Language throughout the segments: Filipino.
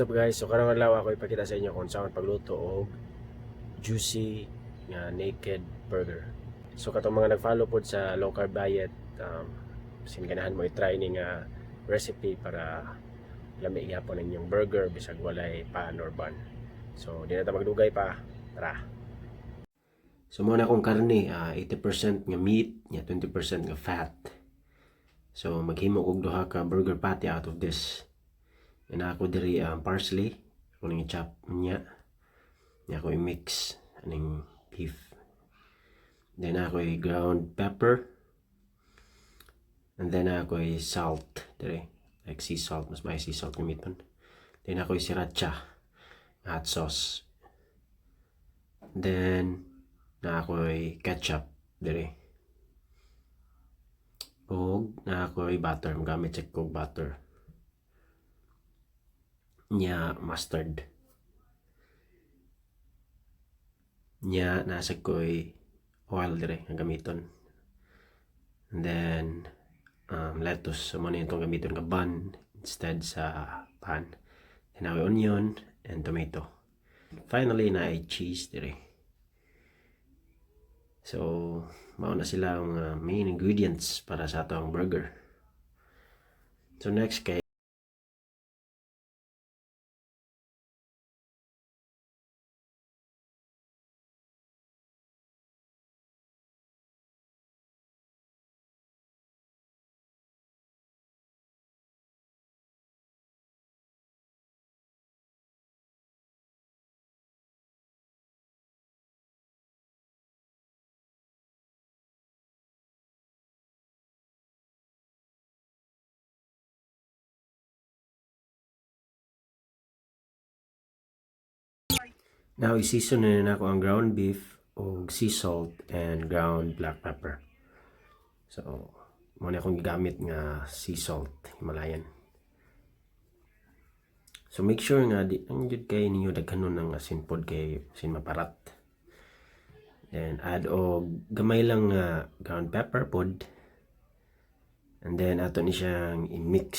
What's up guys? So karong adlaw ako ipakita sa inyo kung saan pagluto og juicy nga naked burger. So katong mga nag-follow pod sa low carb diet, ganahan mo i-try ni nga recipe para lami gyapon ninyong burger bisag walay pan or bun. So di na ta magdugay pa. Tara. So muna akong karne, 80% nga meat, nya 20% nga fat. So maghimo og duha ka burger patty out of this. Na ako diri parsley, ako nang i-chop niya. Niya ako i-mix aning beef. Then ako i-ground pepper. And then ako i-salt diri, like sea salt, mas may sea salt gamiton. Then ako i-sriracha, hot sauce. Then na ako i-ketchup diri. Og na ako i-butter, magamit sa kog butter. Nya mustard. Nya nasa ko'y oil dire nga gamiton. And then lettuce, mo na itong gamiton nga bun instead sa pan. Then ako onion and tomato. Finally na ay cheese dire. So mao na sila ang main ingredients para sa atong burger. So next kay now i-season na ako ang ground beef og sea salt and ground black pepper. So mo na akong gigamit nga sea salt Himalayan. So make sure nga di ang jud kay ninyo daghanon ng asin pod kay sin maparat. Then add og gamay lang nga ground pepper pod. And then ato ni siyang i-mix.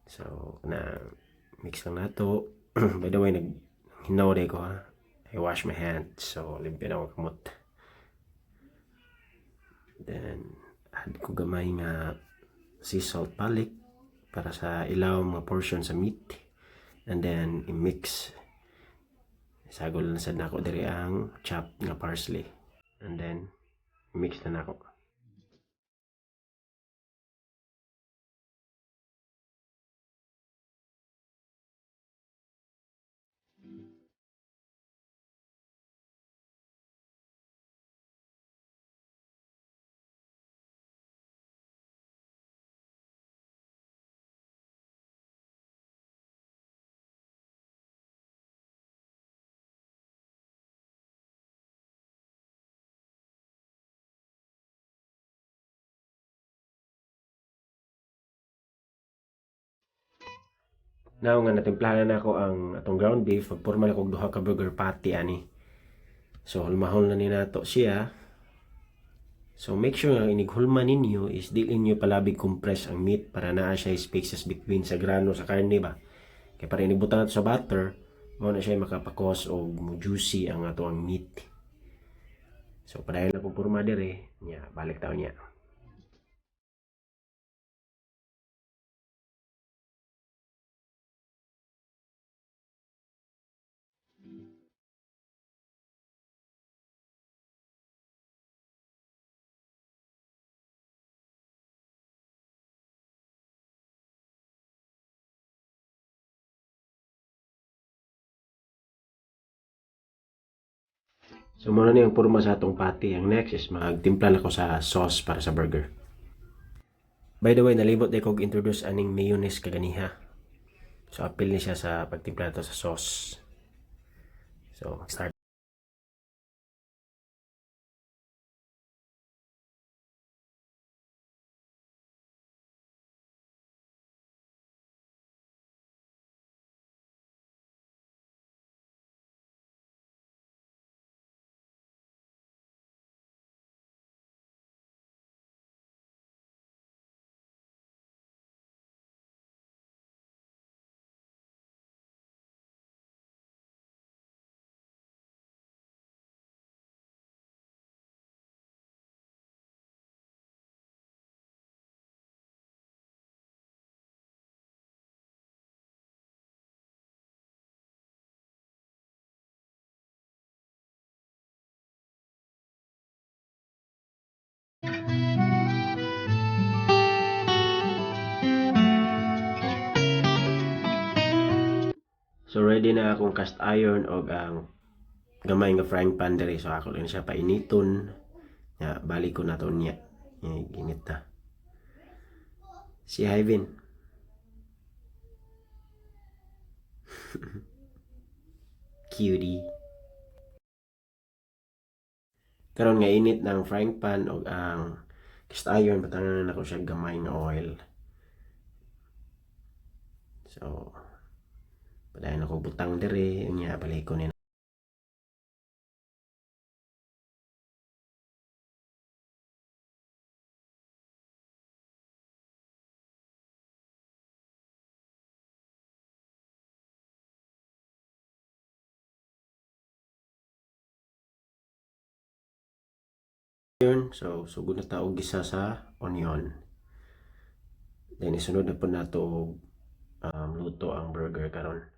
So na mix lang nato. By the way, hinaw ko ha. I wash my hands, so limpyo na ako kamot. Then add ko gamay nga sea salt balik para sa ilaw mga portion sa meat. And then i-mix. Sagol na sad nako diri ang chopped nga parsley. And then mix na nako. Now nga natimplahan na ako ang atong ground beef, magporma na kog duha ka burger patty ani. So hulmahon na ni nato siya. So make sure nga inighulma ninyo is dili niyo palabig compress ang meat para naa siya spaces between sa grano sa karne ba. Kaya para inibutan nato sa butter, mo na siya makapakos og juicy ang ato ang meat. So padayon na kong porma dire, nya balik taon niya. So muna na yung porma sa atong patty. Ang next is magtimpla na ko sa sauce para sa burger. By the way, nalibot na kong introduce aning mayonnaise kaganiha. So appeal ni siya sa pagtimpla na to sa sauce. So start. So ready na akong cast iron o ang gamay nga frying pan diri. So ako lang siya painiton. Ya, balik ko na to niya. Ginit na. Si Hyvin. Cutie. Karon nga init ng frying pan o ang cast iron, batangan na ko siya gamay nga oil. So, padayon ako butang diri, unya balik ko nila. So, sugod na taog gisa sa onion. Then, isunod na po na to luto ang burger karon.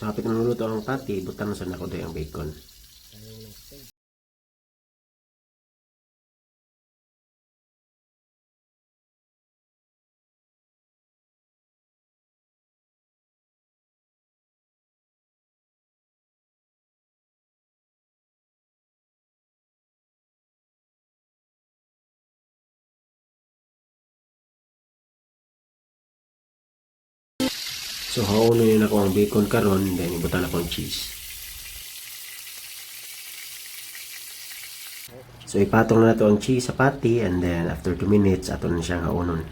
So, hapit na luluto ang patty, butang na sa nako ang bacon. So, haunin na ko ang bacon karon, then ibutan ako ang cheese. So, ipatong na to ang cheese sa patty, and then after 2 minutes, ato na siyang haunon.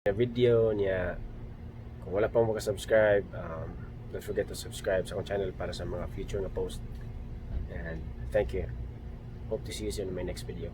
Video niya, kung wala pang subscribe, don't forget to subscribe sa akong channel para sa mga future na post. And thank you. Hope to see you soon in my next video.